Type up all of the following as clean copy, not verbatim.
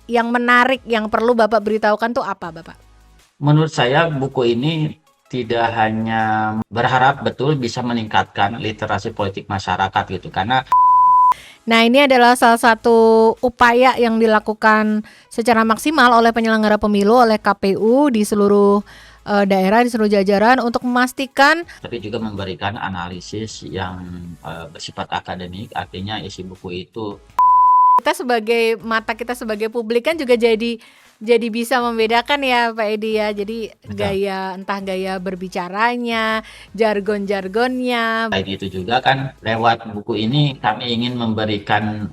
yang menarik yang perlu Bapak beritahukan tuh apa, Bapak? Menurut saya buku ini tidak hanya berharap betul bisa meningkatkan literasi politik masyarakat gitu, karena Nah, ini adalah salah satu upaya yang dilakukan secara maksimal oleh penyelenggara pemilu, oleh KPU di seluruh daerah, di seluruh jajaran untuk memastikan. tapi juga memberikan analisis yang bersifat akademik, artinya isi buku itu Kita sebagai mata kita sebagai publik kan juga jadi bisa membedakan ya Pak Edi ya. Jadi betul. entah gaya berbicaranya, jargon-jargonnya. Selain itu juga kan lewat buku ini kami ingin memberikan.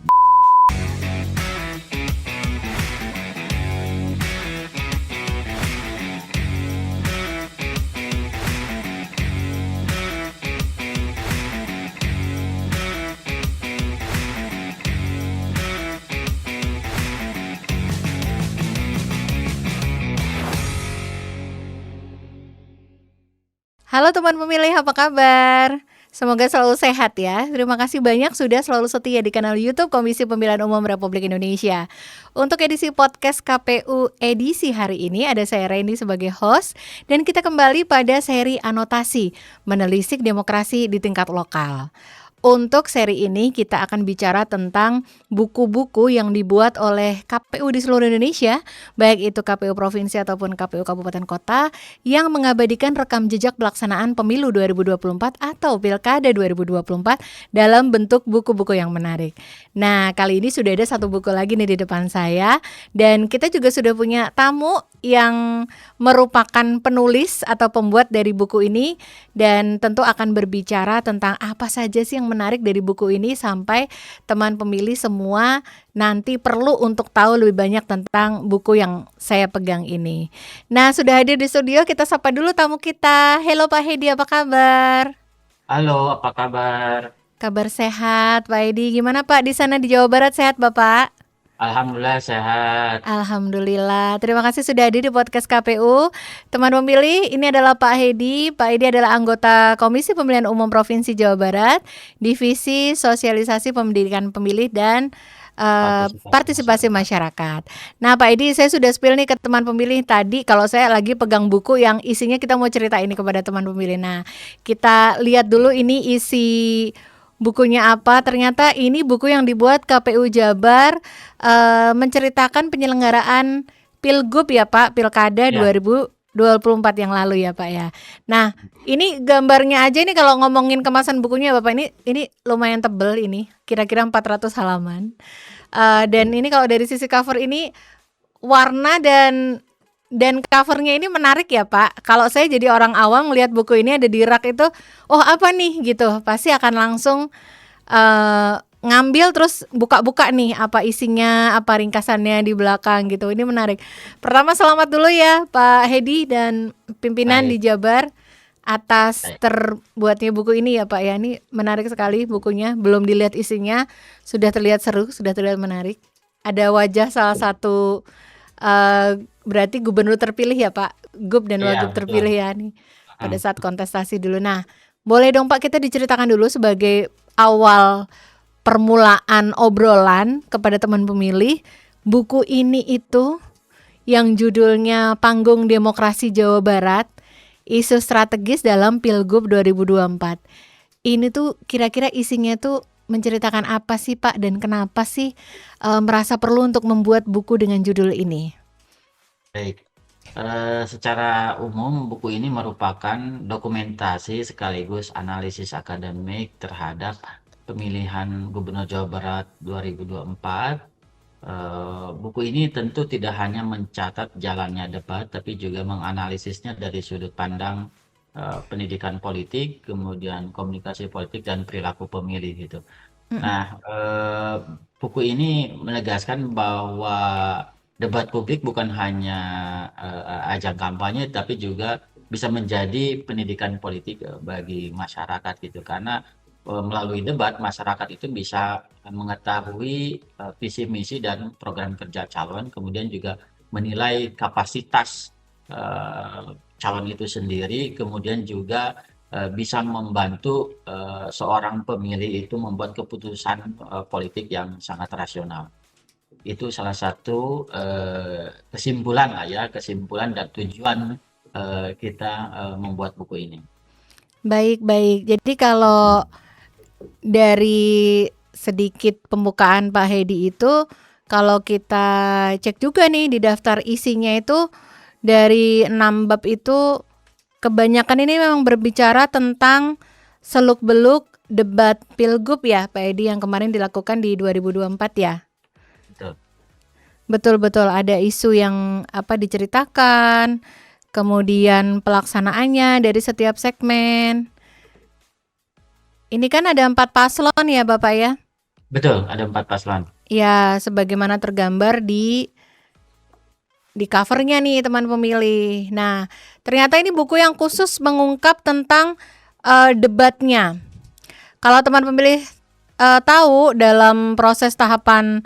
Halo teman pemilih, apa kabar? Semoga selalu sehat ya. Terima kasih banyak sudah selalu setia di kanal YouTube Komisi Pemilihan Umum Republik Indonesia. Untuk edisi podcast KPU edisi hari ini ada saya Reni sebagai host dan kita kembali pada seri anotasi menelisik demokrasi di tingkat lokal. Untuk seri ini kita akan bicara tentang buku-buku yang dibuat oleh KPU di seluruh Indonesia, baik itu KPU Provinsi ataupun KPU Kabupaten Kota, yang mengabadikan rekam jejak pelaksanaan pemilu 2024 atau Pilkada 2024 dalam bentuk buku-buku yang menarik. Nah, kali ini sudah ada satu buku lagi nih di depan saya, dan kita juga sudah punya tamu yang merupakan penulis atau pembuat dari buku ini, dan tentu akan berbicara tentang apa saja sih yang menarik dari buku ini sampai teman pemilih semua nanti perlu untuk tahu lebih banyak tentang buku yang saya pegang ini. Nah, sudah hadir di studio, kita sapa dulu tamu kita. Halo Pak Hedi, apa kabar? Halo, apa kabar? Kabar sehat, Pak Hedi. Gimana Pak di sana di Jawa Barat, sehat Bapak? Alhamdulillah sehat. Alhamdulillah, terima kasih sudah hadir di podcast KPU. Teman pemilih, ini adalah Pak Hedi. Pak Hedi adalah anggota Komisi Pemilihan Umum Provinsi Jawa Barat, Divisi Sosialisasi Pendidikan Pemilih dan Partisipasi Partisipasi masyarakat. Masyarakat. Nah Pak Hedi, saya sudah spill nih ke teman pemilih tadi kalau saya lagi pegang buku yang isinya kita mau cerita ini kepada teman pemilih. Nah, kita lihat dulu ini isi bukunya apa. Ternyata ini buku yang dibuat KPU Jabar, menceritakan penyelenggaraan Pilgub ya Pak, Pilkada Ya, 2024 yang lalu ya Pak ya. Nah, ini gambarnya aja nih kalau ngomongin kemasan bukunya Bapak, ini lumayan tebel ini, kira-kira 400 halaman. Dan ini kalau dari sisi cover ini warna dan covernya ini menarik ya Pak. Kalau saya jadi orang awam melihat buku ini ada di rak itu, oh apa nih gitu, pasti akan langsung ngambil terus buka-buka nih apa isinya, apa ringkasannya di belakang gitu. Ini menarik. Pertama selamat dulu ya Pak Hedi dan pimpinan di baik, Jabar atas baik. terbuatnya buku ini ya Pak ya. Ini menarik sekali bukunya. Belum dilihat isinya, sudah terlihat seru, sudah terlihat menarik. Ada wajah salah satu berarti gubernur terpilih ya Pak, Gub dan Iya, Wagub betul. terpilih ya nih pada Mm. saat kontestasi dulu. Nah, boleh dong Pak kita diceritakan dulu sebagai awal permulaan obrolan kepada teman pemilih, buku ini itu yang judulnya Panggung Demokrasi Jawa Barat, Isu Strategis dalam Pilgub 2024. Ini tuh kira-kira isinya tuh menceritakan apa sih Pak dan kenapa sih merasa perlu untuk membuat buku dengan judul ini? Baik. Secara umum buku ini merupakan dokumentasi sekaligus analisis akademik terhadap pemilihan Gubernur Jawa Barat 2024. Buku ini tentu tidak hanya mencatat jalannya debat, tapi juga menganalisisnya dari sudut pandang pendidikan politik, kemudian komunikasi politik dan perilaku pemilih gitu. Mm-mm. Nah, buku ini menegaskan bahwa debat publik bukan hanya ajang kampanye, tapi juga bisa menjadi pendidikan politik bagi masyarakat gitu. Karena melalui debat masyarakat itu bisa mengetahui visi misi dan program kerja calon, kemudian juga menilai kapasitas calon itu sendiri, kemudian juga bisa membantu seorang pemilih itu membuat keputusan politik yang sangat rasional. Itu salah satu kesimpulan lah ya, kesimpulan dan tujuan kita membuat buku ini. Baik, baik. Jadi kalau dari sedikit pembukaan Pak Hedi itu, kalau kita cek juga nih di daftar isinya itu dari 6 bab itu kebanyakan ini memang berbicara tentang seluk-beluk debat Pilgub ya Pak Hedi yang kemarin dilakukan di 2024 ya. Betul. Betul-betul ada isu yang diceritakan, kemudian pelaksanaannya dari setiap segmen. Ini kan ada 4 paslon ya Bapak ya? Betul, ada 4 paslon. Ya, sebagaimana tergambar di covernya nih teman pemilih. Nah, ternyata ini buku yang khusus mengungkap tentang debatnya. Kalau teman pemilih tahu dalam proses tahapan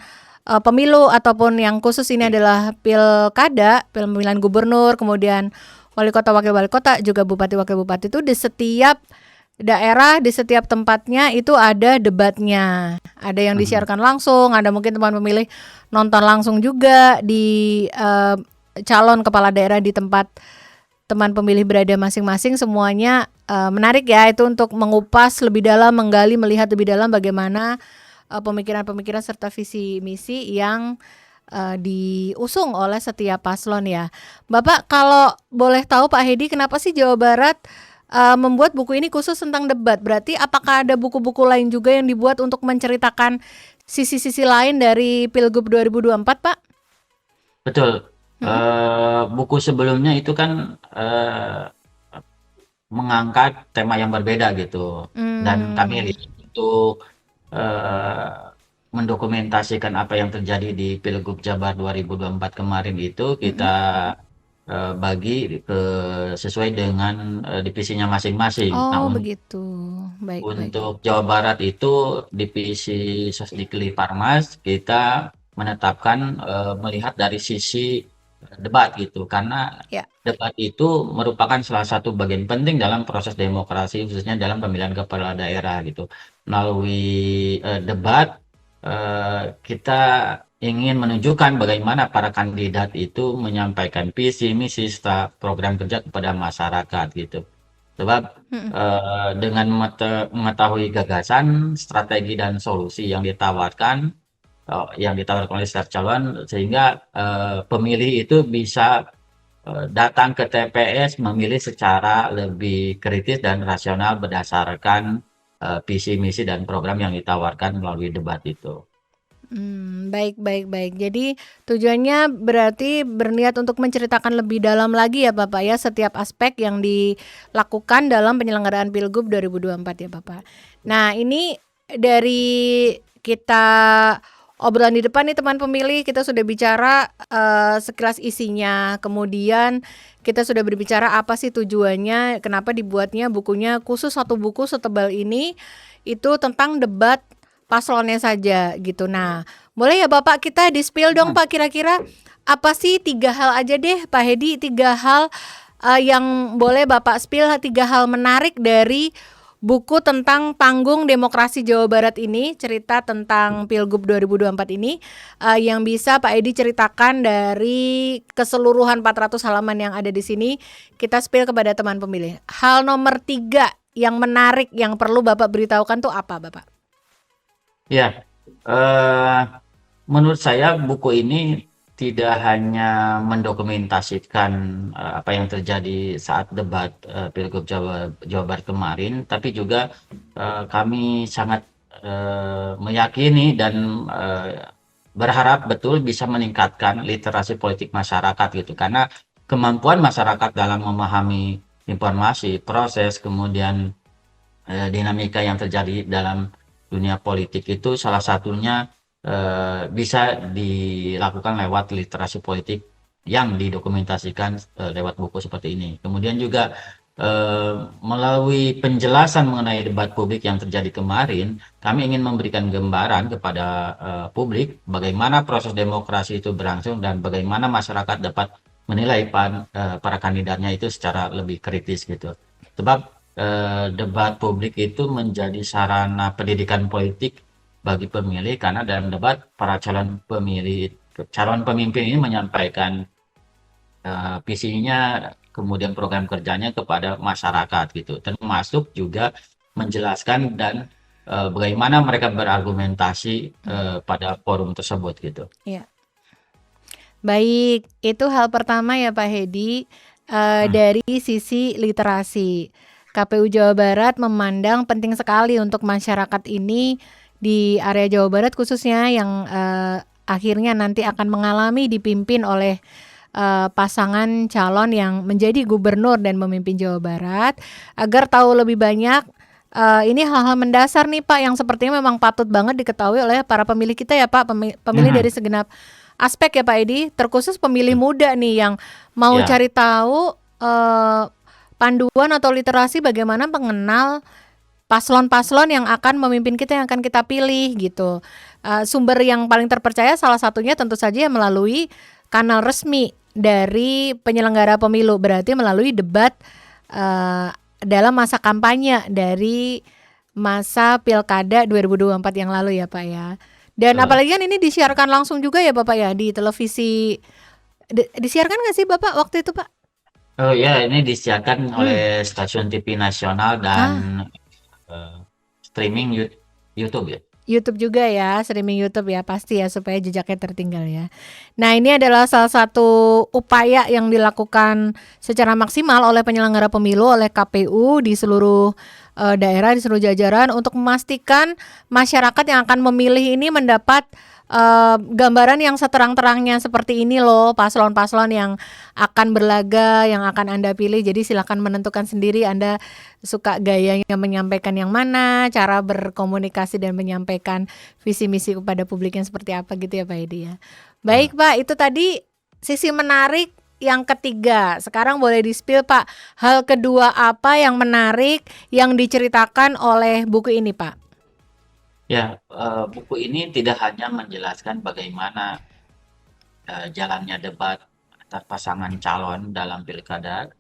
pemilu ataupun yang khusus ini adalah pilkada, pemilihan gubernur, kemudian wali kota, wakil wali kota, juga bupati, wakil bupati, itu di setiap daerah, di setiap tempatnya itu ada debatnya. Ada yang disiarkan langsung, ada mungkin teman pemilih nonton langsung juga di calon kepala daerah di tempat teman pemilih berada masing-masing. Semuanya menarik ya, itu untuk mengupas lebih dalam, menggali, melihat lebih dalam bagaimana pemikiran-pemikiran serta visi misi yang diusung oleh setiap paslon ya. Bapak, kalau boleh tahu Pak Hedi, kenapa sih Jawa Barat membuat buku ini khusus tentang debat? Berarti apakah ada buku-buku lain juga yang dibuat untuk menceritakan sisi-sisi lain dari Pilgub 2024, Pak? Betul. Buku sebelumnya itu kan mengangkat tema yang berbeda gitu. Dan kami lihat untuk mendokumentasikan apa yang terjadi di Pilgub Jabar 2024 kemarin itu kita bagi sesuai dengan divisinya masing-masing. Nah, Oh, begitu. Baik, baik. untuk Jawa Barat itu divisi Sosdikli Parmas kita menetapkan melihat dari sisi debat gitu, karena Ya. debat itu merupakan salah satu bagian penting dalam proses demokrasi, khususnya dalam pemilihan kepala daerah gitu. Melalui debat kita ingin menunjukkan bagaimana para kandidat itu menyampaikan visi misi serta program kerja kepada masyarakat gitu. Sebab dengan mengetahui gagasan, strategi dan solusi yang ditawarkan oleh setiap calon, sehingga pemilih itu bisa datang ke TPS memilih secara lebih kritis dan rasional berdasarkan visi misi dan program yang ditawarkan melalui debat itu. Baik, baik, baik. Jadi tujuannya berarti berniat untuk menceritakan lebih dalam lagi ya Bapak ya, setiap aspek yang dilakukan dalam penyelenggaraan Pilgub 2024 ya Bapak. Nah, ini dari kita obrolan di depan nih teman pemilih, kita sudah bicara sekilas isinya, kemudian kita sudah berbicara apa sih tujuannya, kenapa dibuatnya bukunya khusus satu buku setebal ini, itu tentang debat paslonnya saja gitu. Nah, boleh ya Bapak kita di-spill dong Pak, kira-kira apa sih 3 hal aja deh Pak Hedi, 3 hal yang boleh Bapak spill, 3 hal menarik dari buku tentang panggung demokrasi Jawa Barat ini, cerita tentang Pilgub 2024 ini, yang bisa Pak Hedi ceritakan dari keseluruhan 400 halaman yang ada di sini, kita spill kepada teman pemilih. Hal nomor 3 yang menarik yang perlu Bapak beritahukan tuh apa Bapak? Ya, menurut saya buku ini tidak hanya mendokumentasikan apa yang terjadi saat debat Pilgub Jawa Barat kemarin, tapi juga kami sangat meyakini dan berharap betul bisa meningkatkan literasi politik masyarakat gitu, karena kemampuan masyarakat dalam memahami informasi, proses, kemudian dinamika yang terjadi dalam dunia politik itu salah satunya bisa dilakukan lewat literasi politik yang didokumentasikan lewat buku seperti ini. Kemudian juga melalui penjelasan mengenai debat publik yang terjadi kemarin, kami ingin memberikan gambaran kepada publik bagaimana proses demokrasi itu berlangsung dan bagaimana masyarakat dapat menilai para kandidatnya itu secara lebih kritis gitu. Sebab debat publik itu menjadi sarana pendidikan politik bagi pemilih karena dalam debat para calon pemimpin ini menyampaikan visinya, kemudian program kerjanya kepada masyarakat gitu, termasuk juga menjelaskan dan bagaimana mereka berargumentasi pada forum tersebut gitu. Iya. Baik, itu hal pertama ya Pak Hedi, Hmm. dari sisi literasi. KPU Jawa Barat memandang penting sekali untuk masyarakat ini di area Jawa Barat khususnya yang akhirnya nanti akan mengalami dipimpin oleh pasangan calon yang menjadi gubernur dan memimpin Jawa Barat, agar tahu lebih banyak. Ini hal-hal mendasar nih Pak yang sepertinya memang patut banget diketahui oleh para pemilih kita ya Pak, pemilih dari Mhm. segenap aspek ya Pak Edi, terkhusus pemilih muda nih yang mau Ya, cari tahu panduan atau literasi bagaimana mengenal paslon-paslon yang akan memimpin kita, yang akan kita pilih gitu. Sumber yang paling terpercaya salah satunya tentu saja melalui kanal resmi dari penyelenggara pemilu, berarti melalui debat uh, dalam masa kampanye dari masa pilkada 2024 yang lalu ya Pak ya. Dan betul. apalagi kan ini disiarkan langsung juga ya Bapak ya di televisi. Disiarkan nggak sih Bapak waktu itu Pak? Oh ya, ini disiarkan oleh Hmm. stasiun TV nasional dan Ah, eh, streaming YouTube ya. YouTube juga ya, streaming YouTube ya pasti ya supaya jejaknya tertinggal ya. Nah ini adalah salah satu upaya yang dilakukan secara maksimal oleh penyelenggara pemilu, oleh KPU di seluruh daerah, di seluruh jajaran untuk memastikan masyarakat yang akan memilih ini mendapat gambaran yang seterang-terangnya seperti ini loh paslon-paslon yang akan berlaga, yang akan Anda pilih. Jadi silakan menentukan sendiri Anda suka gayanya menyampaikan yang mana, cara berkomunikasi dan menyampaikan visi misi kepada publik yang seperti apa gitu ya Pak Edi ya. Baik Betul. Pak, itu tadi sisi menarik yang ketiga. Sekarang boleh di-spill Pak, hal kedua apa yang menarik yang diceritakan oleh buku ini Pak? Ya, buku ini tidak hanya menjelaskan bagaimana jalannya debat antar pasangan calon dalam pilkada,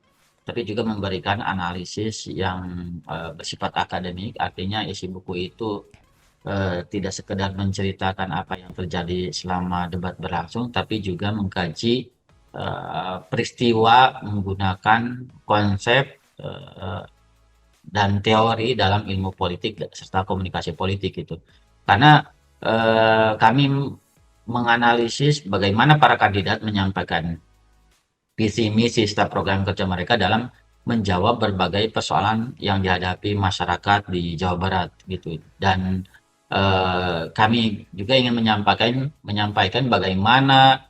tapi juga memberikan analisis yang bersifat akademik. Artinya isi buku itu tidak sekedar menceritakan apa yang terjadi selama debat berlangsung, tapi juga mengkaji peristiwa menggunakan konsep dan teori dalam ilmu politik serta komunikasi politik itu. Karena kami menganalisis bagaimana para kandidat menyampaikan visi misi serta program kerja mereka dalam menjawab berbagai persoalan yang dihadapi masyarakat di Jawa Barat gitu. Dan kami juga ingin menyampaikan bagaimana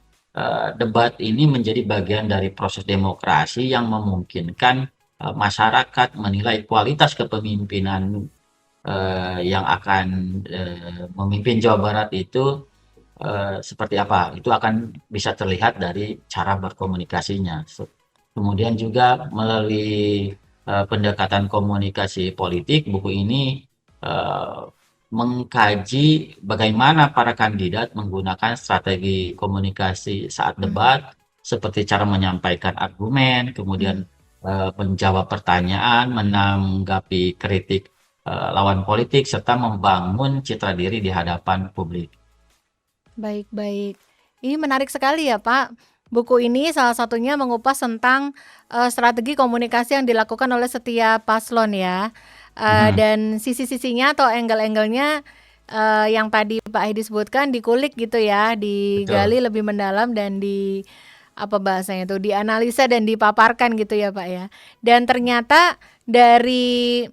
debat ini menjadi bagian dari proses demokrasi yang memungkinkan masyarakat menilai kualitas kepemimpinan yang akan memimpin Jawa Barat itu seperti apa. Itu akan bisa terlihat dari cara berkomunikasinya. Kemudian juga melalui pendekatan komunikasi politik, buku ini eh, mengkaji bagaimana para kandidat menggunakan strategi komunikasi saat Mhm, debat, seperti cara menyampaikan argumen, kemudian mhm. menjawab pertanyaan, menanggapi kritik lawan politik, serta membangun citra diri di hadapan publik. Baik, baik. Ini menarik sekali ya Pak. Buku ini salah satunya mengupas tentang strategi komunikasi yang dilakukan oleh setiap paslon ya. Mhm, Dan sisi-sisinya atau angle-angle-nya yang tadi Pak Hedi sebutkan dikulik gitu ya, betul. digali lebih mendalam dan di apa bahasanya itu, dianalisa dan dipaparkan gitu ya Pak ya. Dan ternyata dari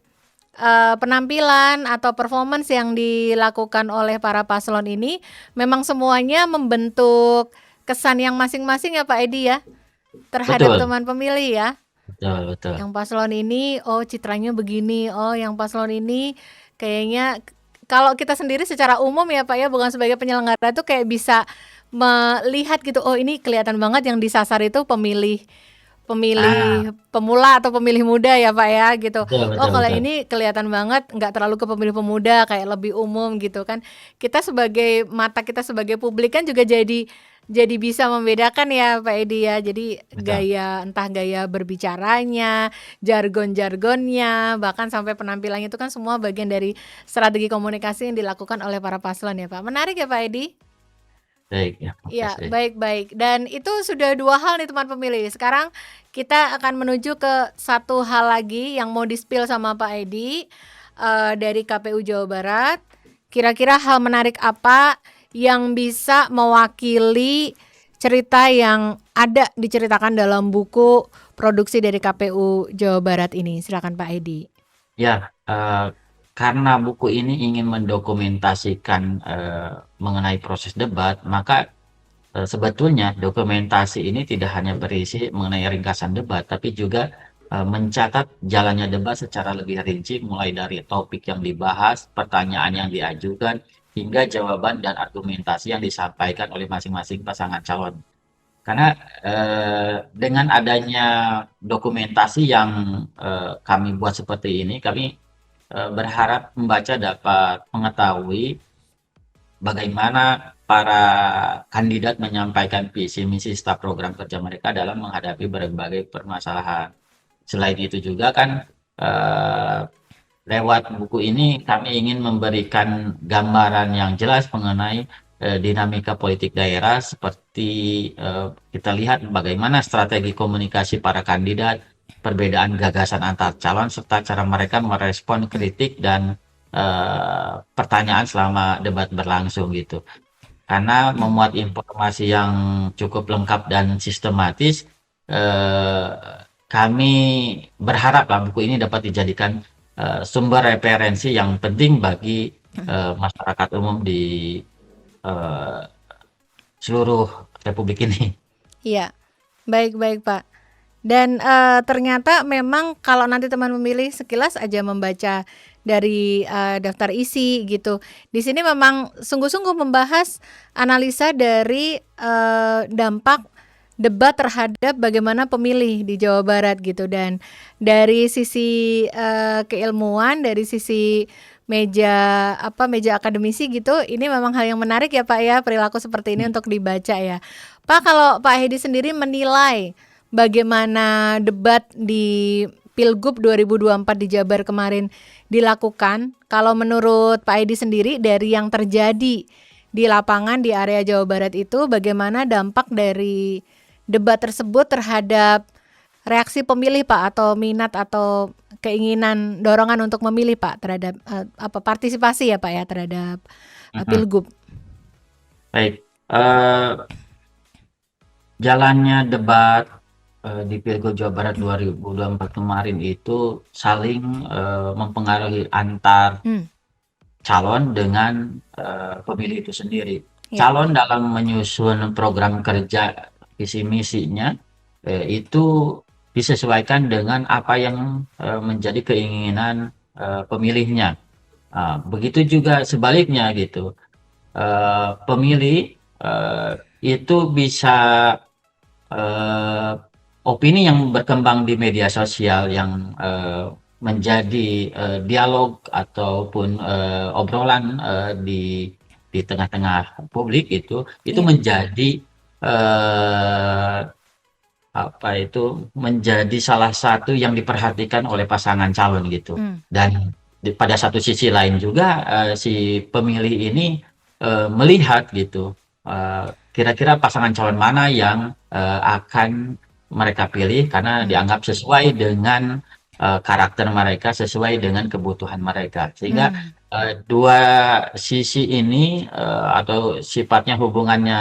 penampilan atau performance yang dilakukan oleh para paslon ini memang semuanya membentuk kesan yang masing-masing ya Pak Edi ya, terhadap Betul, teman pemilih ya. betul, betul. Yang paslon ini, oh citranya begini, oh yang paslon ini kayaknya kalau kita sendiri secara umum ya Pak ya, bukan sebagai penyelenggara itu kayak bisa melihat gitu, oh ini kelihatan banget yang disasar itu pemilih Ah, pemilih pemula atau pemilih muda ya Pak ya gitu. betul, Oh betul, kalau betul. ini kelihatan banget nggak terlalu ke pemilih pemuda kayak lebih umum gitu kan. Kita sebagai mata kita sebagai publik kan juga jadi jadi bisa membedakan ya Pak Edi ya. Jadi Betul. entah gaya berbicaranya, jargon-jargonnya, bahkan sampai penampilannya itu kan semua bagian dari strategi komunikasi yang dilakukan oleh para paslon ya Pak. Menarik ya Pak Edi? Baik, ya, Ya, makasih. baik-baik. Dan itu sudah 2 hal nih teman pemilih. Sekarang kita akan menuju ke satu hal lagi yang mau di-spill sama Pak Edi, dari KPU Jawa Barat. Kira-kira hal menarik apa yang bisa mewakili cerita yang ada diceritakan dalam buku produksi dari KPU Jawa Barat ini? Silakan Pak Edi. Ya, karena buku ini ingin mendokumentasikan mengenai proses debat, maka sebetulnya dokumentasi ini tidak hanya berisi mengenai ringkasan debat, tapi juga mencatat jalannya debat secara lebih rinci, mulai dari topik yang dibahas, pertanyaan yang diajukan, hingga jawaban dan argumentasi yang disampaikan oleh masing-masing pasangan calon. Karena dengan adanya dokumentasi yang kami buat seperti ini, kami berharap pembaca dapat mengetahui bagaimana para kandidat menyampaikan visi misi serta program kerja mereka dalam menghadapi berbagai permasalahan. Selain itu juga kan eh, lewat buku ini kami ingin memberikan gambaran yang jelas mengenai dinamika politik daerah seperti kita lihat bagaimana strategi komunikasi para kandidat, perbedaan gagasan antar calon serta cara mereka merespon kritik dan pertanyaan selama debat berlangsung gitu. Karena memuat informasi yang cukup lengkap dan sistematis, eh, kami berharap lah buku ini dapat dijadikan sumber referensi yang penting bagi masyarakat umum di eh, seluruh Republik ini. Iya, baik-baik Pak. Dan ternyata memang kalau nanti teman memilih sekilas aja membaca dari daftar isi gitu. Di sini memang sungguh-sungguh membahas analisa dari dampak debat terhadap bagaimana pemilih di Jawa Barat gitu. Dan dari sisi keilmuan, dari sisi meja akademisi gitu, ini memang hal yang menarik ya Pak ya, perilaku seperti ini untuk dibaca ya. Pak, kalau Pak Hedi sendiri menilai bagaimana debat di Pilgub 2024 di Jabar kemarin dilakukan, kalau menurut Pak Edi sendiri dari yang terjadi di lapangan di area Jawa Barat itu, bagaimana dampak dari debat tersebut terhadap reaksi pemilih Pak, atau minat atau keinginan dorongan untuk memilih Pak terhadap partisipasi ya Pak ya terhadap Mhm. Pilgub. Baik, jalannya debat di Pilgub Jawa Barat 2024 kemarin itu saling mempengaruhi antar Hmm, calon dengan pemilih itu sendiri. ya. Calon dalam menyusun program kerja visi misinya itu disesuaikan dengan apa yang menjadi keinginan pemilihnya. Begitu juga sebaliknya gitu. Pemilih itu bisa eh, opini yang berkembang di media sosial yang menjadi dialog ataupun obrolan di tengah-tengah publik itu Iya. menjadi eh, apa itu menjadi salah satu yang diperhatikan oleh pasangan calon gitu. Hmm. Dan pada satu sisi lain juga si pemilih ini melihat gitu kira-kira pasangan calon mana yang akan mereka pilih karena Hmm. dianggap sesuai dengan karakter mereka, sesuai dengan kebutuhan mereka. Sehingga Hmm. dua sisi ini atau sifatnya hubungannya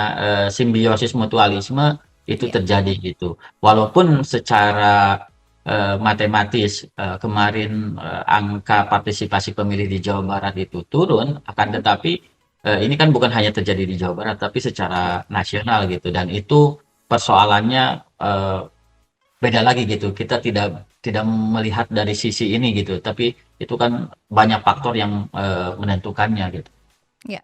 simbiosis mutualisme itu Iya. terjadi gitu. Walaupun secara matematis kemarin angka partisipasi pemilih di Jawa Barat itu turun, akan tetapi ini kan bukan hanya terjadi di Jawa Barat, tapi secara nasional gitu. Dan itu persoalannya beda lagi gitu. Kita tidak tidak melihat dari sisi ini gitu, tapi itu kan banyak faktor yang menentukannya gitu. Ya.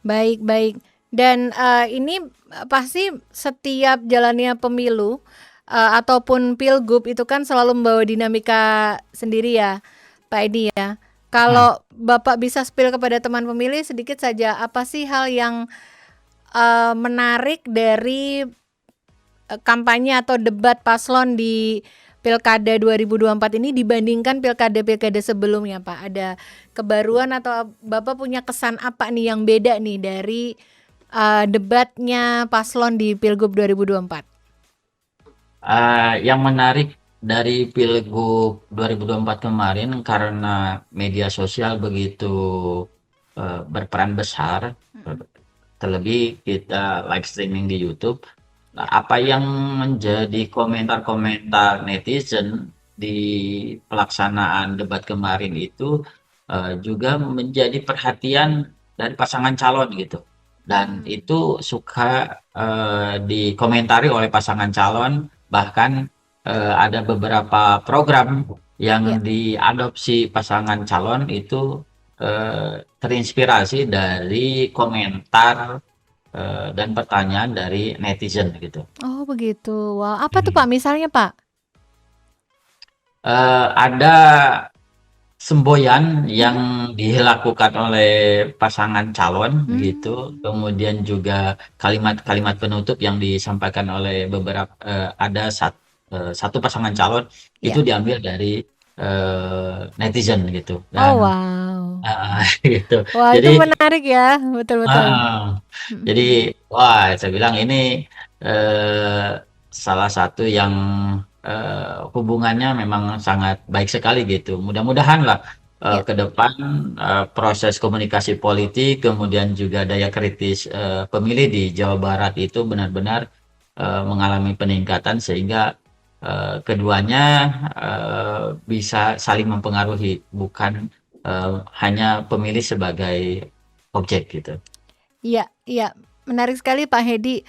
Baik-baik. Dan ini pasti setiap jalannya pemilu ataupun pilgub itu kan selalu membawa dinamika sendiri ya, Pak Edi ya. Hmm. Kalau Bapak bisa spill kepada teman pemilih sedikit saja, apa sih hal yang menarik dari kampanye atau debat paslon di Pilkada 2024 ini dibandingkan pilkada-pilkada sebelumnya, Pak? Ada kebaruan atau Bapak punya kesan apa nih yang beda nih dari debatnya paslon di Pilgub 2024? Yang menarik dari Pilgub 2024 kemarin karena media sosial begitu berperan besar, terlebih kita live streaming di YouTube. Nah, apa yang menjadi komentar-komentar netizen di pelaksanaan debat kemarin itu juga menjadi perhatian dari pasangan calon gitu. Dan itu suka dikomentari oleh pasangan calon, bahkan ada beberapa program Ya. yang diadopsi pasangan calon itu terinspirasi dari komentar dan pertanyaan dari netizen gitu. Oh begitu. Wah, apa tuh Pak misalnya Pak? Ada semboyan yang dilakukan oleh pasangan calon gitu, kemudian juga kalimat-kalimat penutup yang disampaikan oleh beberapa ada satu pasangan calon Ya. itu diambil dari netizen gitu Oh dan wow. gitu. Wah itu Jadi menarik ya, betul-betul. Heeh. Jadi, wah, saya bilang ini salah satu yang hubungannya memang sangat baik sekali gitu. Mudah-mudahan lah Ya. ke depan proses komunikasi politik, kemudian juga daya kritis pemilih di Jawa Barat itu benar-benar mengalami peningkatan sehingga keduanya bisa saling mempengaruhi, bukan hanya pemilih sebagai objek gitu. Iya, iya, menarik sekali Pak Hedi.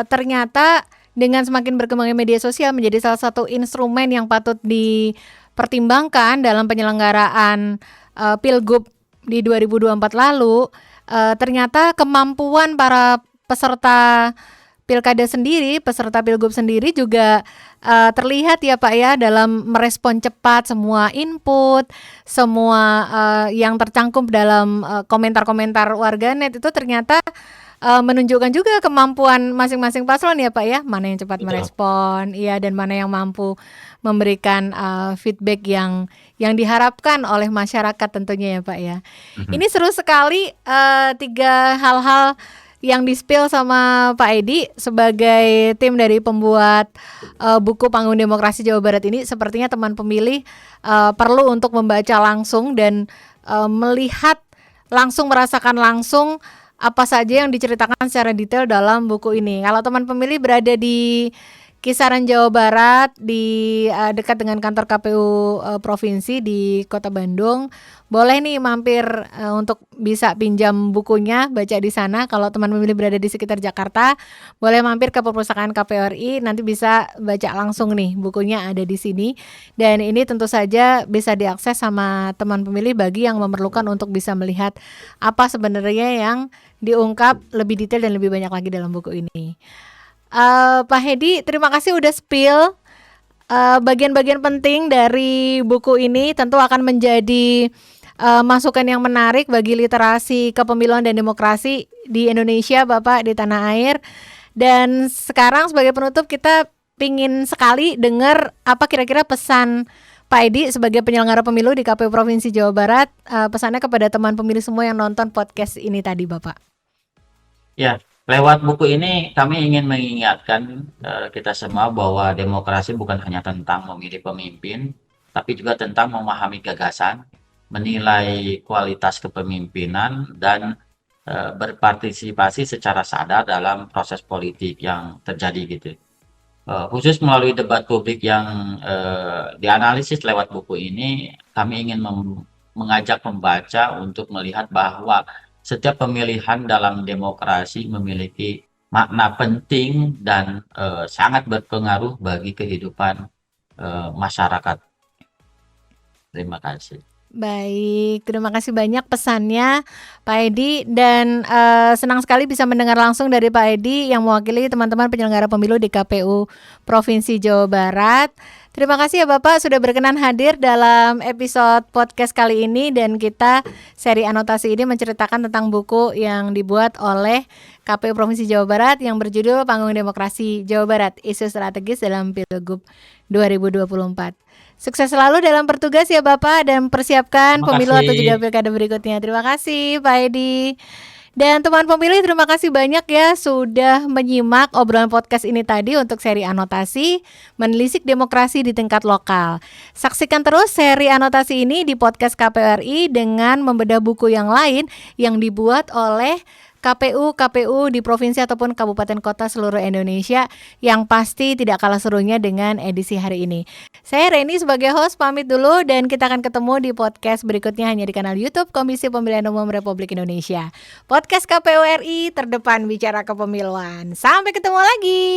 Ternyata dengan semakin berkembangnya media sosial menjadi salah satu instrumen yang patut dipertimbangkan dalam penyelenggaraan Pilgub di 2024 lalu. Ternyata kemampuan para peserta pilkada sendiri, peserta pilgub sendiri juga terlihat ya Pak ya dalam merespon cepat semua input, semua yang tercangkup dalam komentar-komentar warganet itu ternyata menunjukkan juga kemampuan masing-masing paslon ya Pak ya, mana yang cepat Betul. merespon, iya dan mana yang mampu memberikan feedback yang diharapkan oleh masyarakat tentunya ya Pak ya. Ini seru sekali 3 hal-hal yang di-spill sama Pak Edi sebagai tim dari pembuat buku Panggung Demokrasi Jawa Barat ini. Sepertinya teman pemilih perlu untuk membaca langsung dan melihat langsung, merasakan langsung apa saja yang diceritakan secara detail dalam buku ini. Kalau teman pemilih berada di kisaran Jawa Barat, di dekat dengan kantor KPU provinsi di Kota Bandung, boleh nih mampir untuk bisa pinjam bukunya, baca di sana. Kalau teman pemilih berada di sekitar Jakarta, boleh mampir ke perpustakaan KPU RI, nanti bisa baca langsung nih, bukunya ada di sini. Dan ini tentu saja bisa diakses sama teman pemilih bagi yang memerlukan untuk bisa melihat apa sebenarnya yang diungkap lebih detail dan lebih banyak lagi dalam buku ini. Pak Hedi, terima kasih udah spill bagian-bagian penting dari buku ini. Tentu akan menjadi masukan yang menarik bagi literasi kepemiluan dan demokrasi di Indonesia, Bapak, di tanah air. Dan sekarang sebagai penutup kita pingin sekali dengar apa kira-kira pesan Pak Edi sebagai penyelenggara pemilu di KPU Provinsi Jawa Barat, pesannya kepada teman pemilih semua yang nonton podcast ini tadi, Bapak. Ya, lewat buku ini kami ingin mengingatkan kita semua bahwa demokrasi bukan hanya tentang memilih pemimpin, tapi juga tentang memahami gagasan, menilai kualitas kepemimpinan, dan berpartisipasi secara sadar dalam proses politik yang terjadi gitu. Khusus melalui debat publik yang dianalisis lewat buku ini, kami ingin mengajak pembaca untuk melihat bahwa setiap pemilihan dalam demokrasi memiliki makna penting dan sangat berpengaruh bagi kehidupan masyarakat. Terima kasih. Baik, terima kasih banyak pesannya Pak Edi dan senang sekali bisa mendengar langsung dari Pak Edi yang mewakili teman-teman penyelenggara pemilu di KPU Provinsi Jawa Barat. Terima kasih ya Bapak sudah berkenan hadir dalam episode podcast kali ini, dan kita seri anotasi ini menceritakan tentang buku yang dibuat oleh KPU Provinsi Jawa Barat yang berjudul Panggung Demokrasi Jawa Barat, Isu Strategis dalam Pilgub 2024. Sukses selalu dalam bertugas ya Bapak, dan persiapkan Terima pemilu atau juga kasih. pilkada berikutnya. Terima kasih Pak Edi. Dan teman pemilih, terima kasih banyak ya sudah menyimak obrolan podcast ini tadi untuk seri anotasi menelisik demokrasi di tingkat lokal. Saksikan terus seri anotasi ini di podcast KPU RI dengan membedah buku yang lain yang dibuat oleh KPU di provinsi ataupun kabupaten kota seluruh Indonesia, yang pasti tidak kalah serunya dengan edisi hari ini. Saya Reni sebagai host pamit dulu, dan kita akan ketemu di podcast berikutnya hanya di kanal YouTube Komisi Pemilihan Umum Republik Indonesia. Podcast KPU RI terdepan bicara kepemiluan. Sampai ketemu lagi.